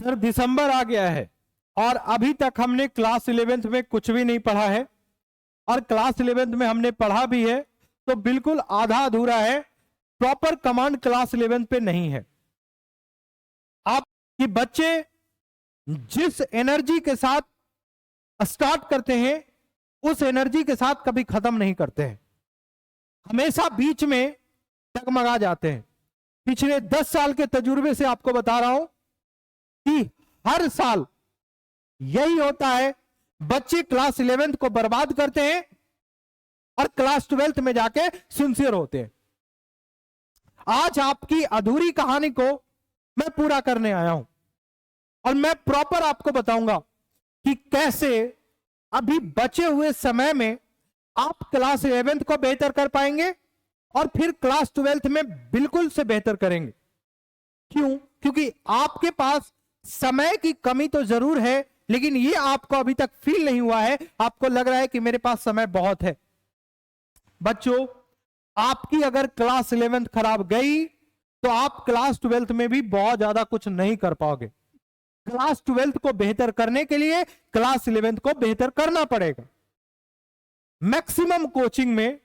Sir दिसंबर आ गया है और अभी तक हमने क्लास 11th में कुछ भी नहीं पढ़ा है, और क्लास 11th में हमने पढ़ा भी है तो बिल्कुल आधा अधूरा है, प्रॉपर कमांड क्लास 11th पे नहीं है। आप कि बच्चे जिस एनर्जी के साथ स्टार्ट करते हैं उस एनर्जी के साथ कभी खत्म नहीं करते हैं, हमेशा बीच में डगमगा जाते हैं। पिछले 10 साल के तजुर्बे से आपको बता रहा हूं कि हर साल यही होता है, बच्चे क्लास 11th को बर्बाद करते हैं और क्लास 12th में जाके सिंसियर होते हैं। आज आपकी अधूरी कहानी को मैं पूरा करने आया हूं और मैं प्रॉपर आपको बताऊंगा कि कैसे अभी बचे हुए समय में आप क्लास 11th को बेहतर कर पाएंगे और फिर क्लास 12th में बिल्कुल से बेहतर करेंगे। क्यों? क्योंकि आपके पास समय की कमी तो जरूर है, लेकिन ये आपको अभी तक फील नहीं हुआ है, आपको लग रहा है कि मेरे पास समय बहुत है। बच्चों, आपकी अगर क्लास 11th खराब गई तो आप क्लास 12th में भी बहुत ज्यादा कुछ नहीं कर पाओगे। क्लास 12th को बेहतर करने के लिए क्लास 11th को बेहतर करना पड़ेगा। मैक्सिमम कोचिंग में,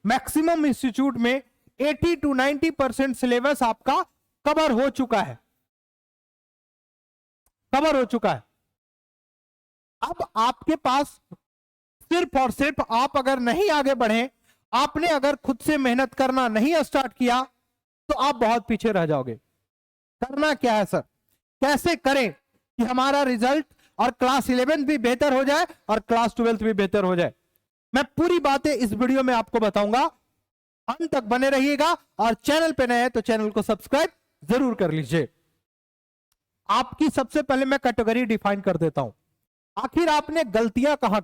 मैक्सिमम इंस्टीट्यूट में 80 to 90% सिलेबस आपका कवर हो चुका है, अब आपके पास सिर्फ और सिर्फ आप अगर नहीं आगे बढ़े, आपने अगर खुद से मेहनत करना नहीं स्टार्ट किया तो आप बहुत पीछे रह जाओगे। करना क्या है सर? कैसे करें कि हमारा रिजल्ट और क्लास 11th भी बेहतर हो जाए और क्लास 12th भी बेहतर हो जाए? मैं पूरी बातें इस वीडियो में आपको बताऊंगा, अंत तक बने रहिएगा। और चैनल पे नए हैं तो चैनल को सब्सक्राइब जरूर कर लीजिए। आपकी सबसे पहले मैं कैटेगरी डिफाइन कर देता हूं। आखिर आपने गलतियां कहां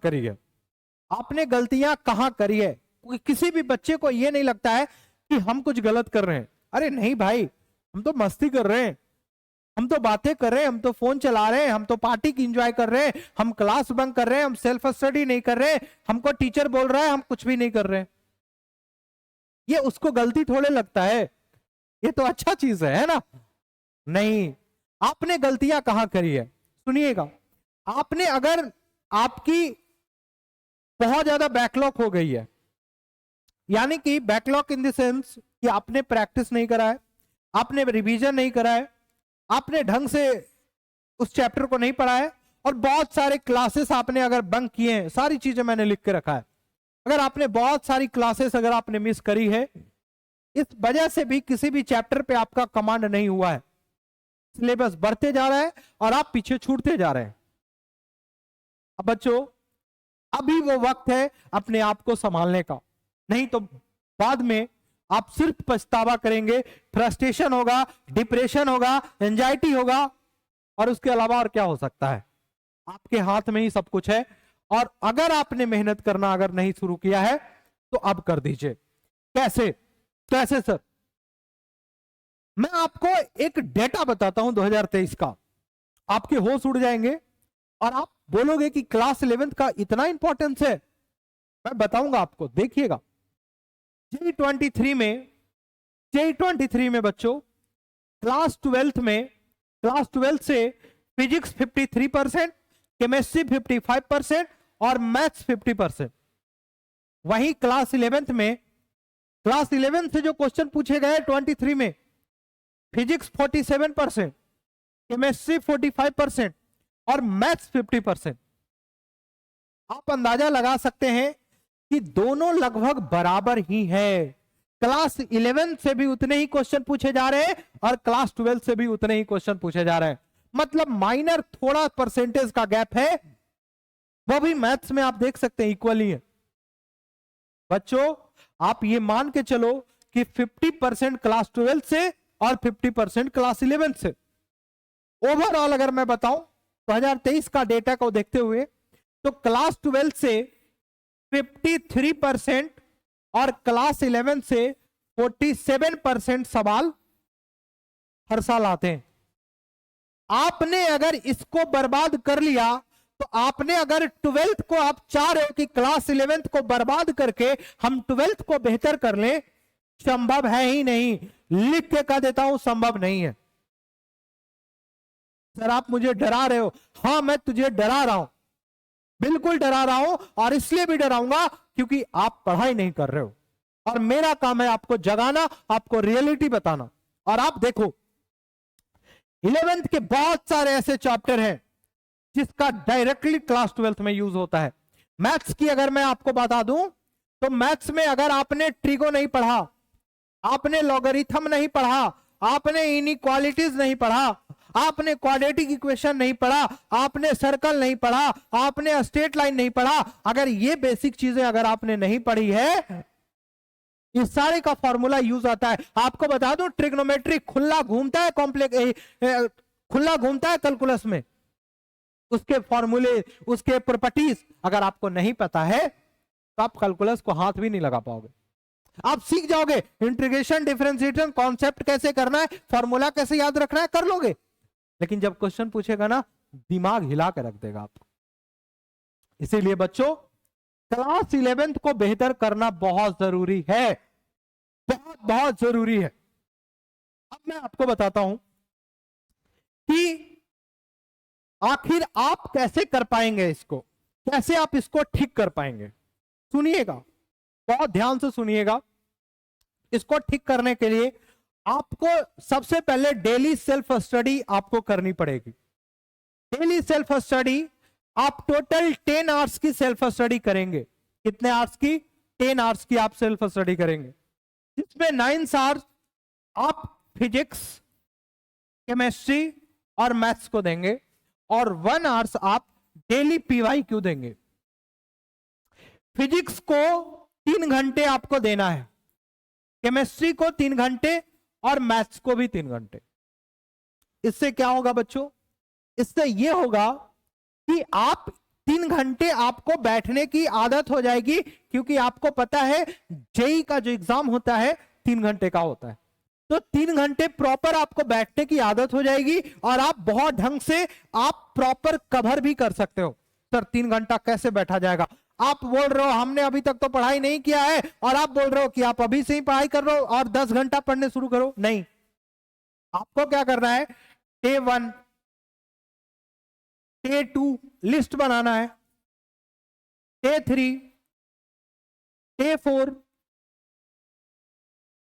करी है? किसी भी बच्चे को यह नहीं लगता है कि हम कुछ गलत कर रहे हैं। अरे नहीं भाई, हम तो मस्ती कर रहे हैं, हम तो बातें कर रहे हैं, हम तो फोन चला रहे हैं, हम तो पार्टी की एंजॉय कर रहे हैं, हम क्लास बंक कर रहे हैं, हम सेल्फ स्टडी नहीं कर रहे हैं, हमको टीचर बोल रहा है, हम कुछ भी नहीं कर रहे हैं। ये उसको गलती थोड़े लगता है, ये तो अच्छा चीज है ना? नहीं, आपने गलतियां कहां करी है सुनिएगा। आपने अगर आपकी बहुत ज्यादा बैकलॉग हो गई है, यानी कि बैकलॉग इन द सेंस कि आपने प्रैक्टिस नहीं करा है, आपने रिवीजन नहीं करा है, आपने ढंग से उस चैप्टर को नहीं पढ़ा है, और बहुत सारे क्लासेस आपने अगर बंक किए हैं, सारी चीजें मैंने लिख के रखा है। अगर आपने बहुत सारी क्लासेस अगर आपने मिस करी है, इस वजह से भी किसी भी चैप्टर पे आपका कमांड नहीं हुआ है, सिलेबस बढ़ते जा रहा है और आप पीछे छूटते जा रहे हैं। अब बच्चों, अभी वो वक्त है अपने आप को संभालने का, नहीं तो बाद में आप सिर्फ पछतावा करेंगे, फ्रस्ट्रेशन होगा, डिप्रेशन होगा, एंजाइटी होगा, और उसके अलावा और क्या हो सकता है? आपके हाथ में ही सब कुछ है। और अगर आपने मेहनत करना अगर नहीं शुरू किया है तो अब कर दीजिए। कैसे सर? मैं आपको एक डेटा बताता हूं 2023 का, आपके होश उड़ जाएंगे और आप बोलोगे कि क्लास 11th का इतना इंपॉर्टेंस है। मैं बताऊंगा आपको, देखिएगा। J23 में बच्चों क्लास 12th से फिजिक्स 53%, केमिस्ट्री 55% और मैथ्स 50%। वहीं क्लास 11th से जो क्वेश्चन पूछे गए 23 में, फिजिक्स 47%, केमिस्ट्री 45% और मैथ्स 50%। आप अंदाजा लगा सकते हैं कि दोनों लगभग बराबर ही है। क्लास 11 से भी उतने ही क्वेश्चन पूछे जा रहे हैं और क्लास 12 से भी उतने ही क्वेश्चन पूछे जा रहे हैं। मतलब माइनर थोड़ा परसेंटेज का गैप है, वो भी मैथ्स में आप देख सकते हैं इक्वल ही है। बच्चों, आप ये मान के चलो कि 50% क्लास 12 से और 50% क्लास 11 से। ओवरऑल अगर मैं बताऊं 2023 का डेटा को देखते हुए, तो क्लास 12 से 53% और क्लास 11 से 47% सवाल हर साल आते हैं। आपने अगर इसको बर्बाद कर लिया तो आपने अगर 12th को आप चाह रहे हो कि क्लास 11th को बर्बाद करके हम 12th को बेहतर कर लें, संभव है ही नहीं। लिख के कह देता हूं, संभव नहीं है। सर आप मुझे डरा रहे हो। हाँ मैं तुझे डरा रहा हूं, बिल्कुल डरा रहा हूं, और इसलिए भी डराऊंगा क्योंकि आप पढ़ाई नहीं कर रहे हो और मेरा काम है आपको जगाना, आपको रियलिटी बताना। और आप देखो 11th के बहुत सारे ऐसे चैप्टर हैं जिसका डायरेक्टली क्लास 12th में यूज होता है। मैथ्स की अगर मैं आपको बता दूं तो मैथ्स में अगर आपने ट्रिगो नहीं पढ़ा, आपने लॉगरिथम नहीं पढ़ा, आपने इनइक्वालिटीज नहीं पढ़ा, आपने क्वाड्रेटिक इक्वेशन नहीं पढ़ा, आपने सर्कल नहीं पढ़ा, आपने स्ट्रेट लाइन नहीं पढ़ा, अगर ये बेसिक चीजें अगर आपने नहीं पढ़ी है, इस सारे का फॉर्मूला यूज आता है। आपको बता दूं ट्रिग्नोमेट्री खुला घूमता है, कॉम्प्लेक्स खुला घूमता है कैलकुलस में, उसके फॉर्मूले, उसके प्रॉपर्टीज अगर आपको नहीं पता है तो आप कैलकुलस को हाथ भी नहीं लगा पाओगे। आप सीख जाओगे इंटीग्रेशन, डिफरेंशिएशन, कॉन्सेप्ट कैसे करना है, फॉर्मूला कैसे याद रखना है, कर लोगे, लेकिन जब क्वेश्चन पूछेगा ना दिमाग हिला के रख देगा आपको। इसीलिए बच्चों क्लास 11th को बेहतर करना बहुत जरूरी है, बहुत बहुत जरूरी है। अब मैं आपको बताता हूं कि आखिर आप कैसे कर पाएंगे इसको, कैसे आप इसको ठीक कर पाएंगे। सुनिएगा, बहुत ध्यान से सुनिएगा। इसको ठीक करने के लिए आपको सबसे पहले डेली सेल्फ स्टडी आपको करनी पड़ेगी। डेली सेल्फ स्टडी आप टोटल 10 आवर्स की सेल्फ स्टडी करेंगे। कितने आवर्स की? 10 आवर्स की आप सेल्फ स्टडी करेंगे, जिसमें 9 आवर्स आप फिजिक्स, केमिस्ट्री और मैथ्स को देंगे और 1 आवर्स आप डेली PYQ देंगे। फिजिक्स को 3 घंटे आपको देना है, केमिस्ट्री को 3 घंटे और मैथ्स को भी 3 घंटे। इससे क्या होगा बच्चों? इससे यह होगा कि आप 3 घंटे आपको बैठने की आदत हो जाएगी, क्योंकि आपको पता है जेई का जो एग्जाम होता है 3 घंटे का होता है, तो 3 घंटे प्रॉपर आपको बैठने की आदत हो जाएगी और आप बहुत ढंग से आप प्रॉपर कवर भी कर सकते हो। सर 3 घंटा कैसे बैठा जाएगा? आप बोल रहे हो हमने अभी तक तो पढ़ाई नहीं किया है, और आप बोल रहे हो कि आप अभी से ही पढ़ाई कर रहे हो और 10 घंटा पढ़ने शुरू करो। नहीं, आपको क्या करना है, डे 1, डे 2 लिस्ट बनाना है, डे 3, डे 4,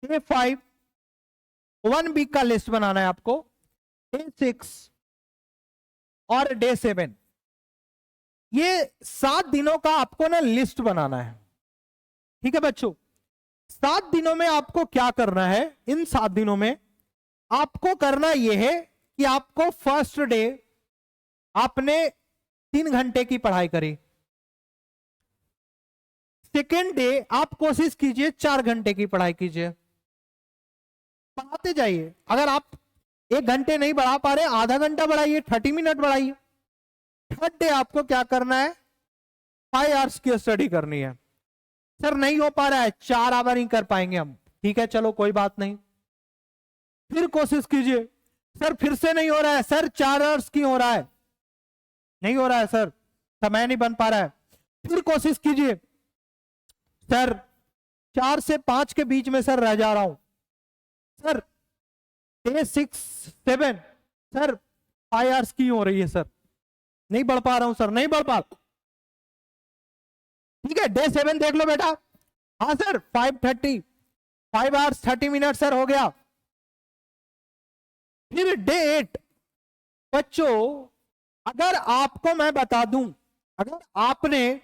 डे 5, 1 वीक का लिस्ट बनाना है आपको, डे 6 और डे 7। ये 7 दिनों का आपको ना लिस्ट बनाना है। ठीक है बच्चों, 7 दिनों में आपको क्या करना है? इन 7 दिनों में आपको करना यह है कि आपको फर्स्ट डे आपने 3 घंटे की पढ़ाई करी, सेकेंड डे आप कोशिश कीजिए 4 घंटे की पढ़ाई कीजिए, बढ़ाते जाइए। अगर आप 1 घंटे नहीं बढ़ा पा रहे, आधा घंटा बढ़ाइए, 30 मिनट बढ़ाइए। थर्ड डे आपको क्या करना है, 5 आवर्स की स्टडी करनी है। सर नहीं हो पा रहा है, 4 आवर ही कर पाएंगे हम, ठीक है चलो कोई बात नहीं। फिर कोशिश कीजिए, सर फिर से नहीं हो रहा है, सर 4 आवर्स की हो रहा है, नहीं हो रहा है सर, समय नहीं बन पा रहा है। फिर कोशिश कीजिए, सर 4 से 5 के बीच में सर रह जा रहा हूं, सर डे 6, 7 सर 5 आवर्स की हो रही है, सर नहीं बढ़ पा रहा हूं, सर नहीं बढ़ पा रहा। ठीक है, डे 7 देख लो बेटा, हाँ सर 5:30, 5 आवर्स 30 मिनट सर हो गया। फिर डे 8 बच्चों, अगर आपको मैं बता दूं, अगर आपने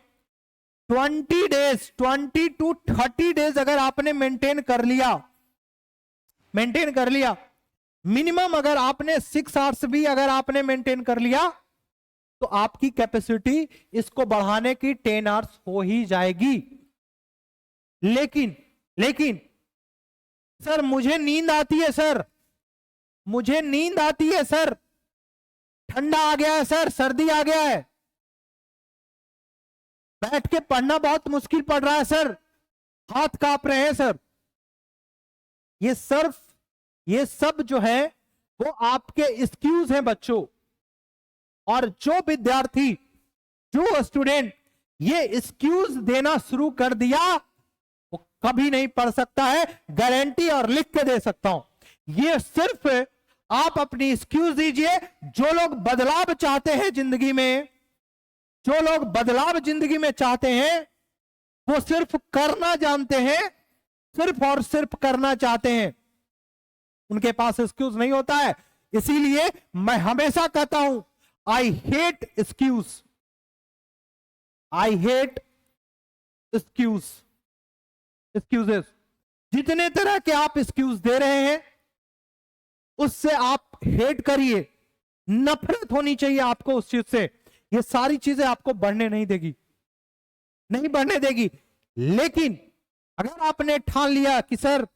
20 डेज 20 to 30 डेज अगर आपने मेंटेन कर लिया, मिनिमम अगर आपने 6 आवर्स भी अगर आपने मेंटेन कर लिया, तो आपकी कैपेसिटी इसको बढ़ाने की 10 आवर्स हो ही जाएगी। लेकिन सर मुझे नींद आती है, सर मुझे नींद आती है, सर ठंडा आ गया है, सर सर्दी आ गया है, बैठ के पढ़ना बहुत मुश्किल पड़ रहा है, सर हाथ कांप रहे हैं, सर। ये सब जो है वो आपके एक्सक्यूज हैं बच्चों। और जो विद्यार्थी, जो स्टूडेंट ये एक्सक्यूज देना शुरू कर दिया, वो कभी नहीं पढ़ सकता है, गारंटी और लिख के दे सकता हूं। ये सिर्फ आप अपनी एक्सक्यूज दीजिए। जो लोग बदलाव चाहते हैं जिंदगी में, जो लोग बदलाव जिंदगी में चाहते हैं, वो सिर्फ करना जानते हैं, सिर्फ और सिर्फ करना चाहते हैं, उनके पास एक्सक्यूज नहीं होता है। इसीलिए मैं हमेशा कहता हूं, I hate excuse, I hate excuses. जितने तरह के आप एक्सक्यूज दे रहे हैं, उससे आप हेट करिए, नफरत होनी चाहिए आपको उस चीज से। ये सारी चीजें आपको बढ़ने नहीं देगी, नहीं बढ़ने देगी। लेकिन अगर आपने ठान लिया कि सर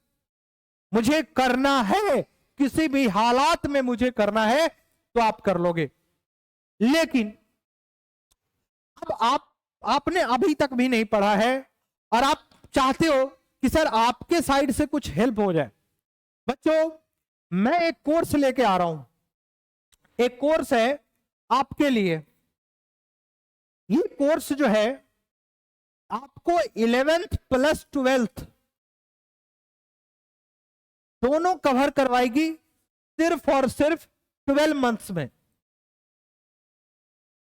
मुझे करना है, किसी भी हालात में मुझे करना है, तो आप कर लोगे। लेकिन अब आपने अभी तक भी नहीं पढ़ा है और आप चाहते हो कि सर आपके साइड से कुछ हेल्प हो जाए। बच्चों, मैं एक कोर्स लेके आ रहा हूं, एक कोर्स है आपके लिए। ये कोर्स जो है आपको 11th प्लस 12th दोनों कवर करवाएगी, सिर्फ और सिर्फ 12 मंथ्स में।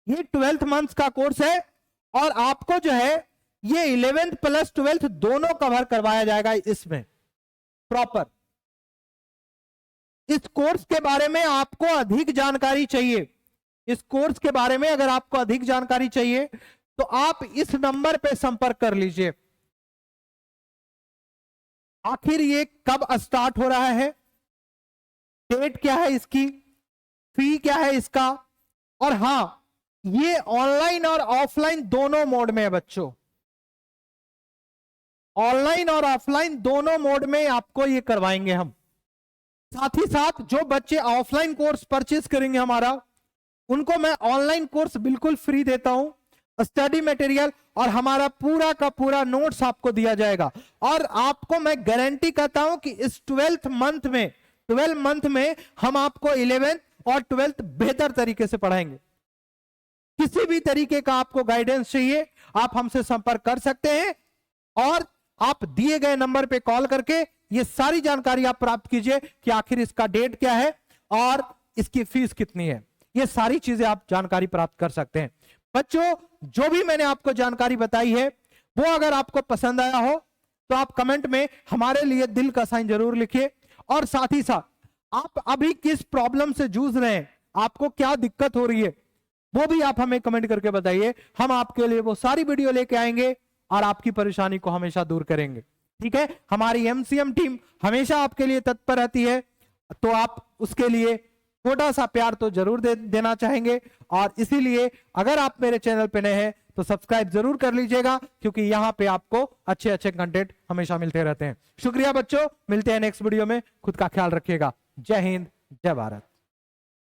ये 12th मंथ्स का कोर्स है और आपको जो है ये 11th प्लस 12th दोनों कवर करवाया जाएगा इसमें प्रॉपर। इस कोर्स के बारे में आपको अधिक जानकारी चाहिए, इस कोर्स के बारे में अगर आपको अधिक जानकारी चाहिए तो आप इस नंबर पे संपर्क कर लीजिए। आखिर ये कब स्टार्ट हो रहा है, डेट क्या है इसकी, फी क्या है इसका, और हां ये ऑनलाइन और ऑफलाइन दोनों मोड में है बच्चों, ऑनलाइन और ऑफलाइन दोनों मोड में आपको ये करवाएंगे हम। साथ ही साथ जो बच्चे ऑफलाइन कोर्स परचेज करेंगे हमारा, उनको मैं ऑनलाइन कोर्स बिल्कुल फ्री देता हूं, स्टडी मटेरियल और हमारा पूरा का पूरा नोट्स आपको दिया जाएगा। और आपको मैं गारंटी करता हूं कि इस 12 मंथ में हम आपको 11th और 12th बेहतर तरीके से पढ़ाएंगे। किसी भी तरीके का आपको गाइडेंस चाहिए, आप हमसे संपर्क कर सकते हैं और आप दिए गए नंबर पे कॉल करके ये सारी जानकारी आप प्राप्त कीजिए कि आखिर इसका डेट क्या है और इसकी फीस कितनी है। ये सारी चीजें आप जानकारी प्राप्त कर सकते हैं। बच्चों, जो भी मैंने आपको जानकारी बताई है वो अगर आपको पसंद आया हो तो आप कमेंट में हमारे लिए दिल का साइन जरूर लिखिए। और साथ ही साथ आप अभी किस प्रॉब्लम से जूझ रहे हैं, आपको क्या दिक्कत हो रही है, वो भी आप हमें कमेंट करके बताइए। हम आपके लिए वो सारी वीडियो लेके आएंगे और आपकी परेशानी को हमेशा दूर करेंगे। ठीक है, हमारी एमसीएम टीम हमेशा आपके लिए तत्पर रहती है, तो आप उसके लिए छोटा सा प्यार तो जरूर देना चाहेंगे। और इसीलिए अगर आप मेरे चैनल पे नए हैं तो सब्सक्राइब जरूर कर लीजिएगा, क्योंकि यहाँ पे आपको अच्छे अच्छे कंटेंट हमेशा मिलते रहते हैं। शुक्रिया बच्चों, मिलते हैं नेक्स्ट वीडियो में। खुद का ख्याल रखिएगा। जय हिंद, जय भारत।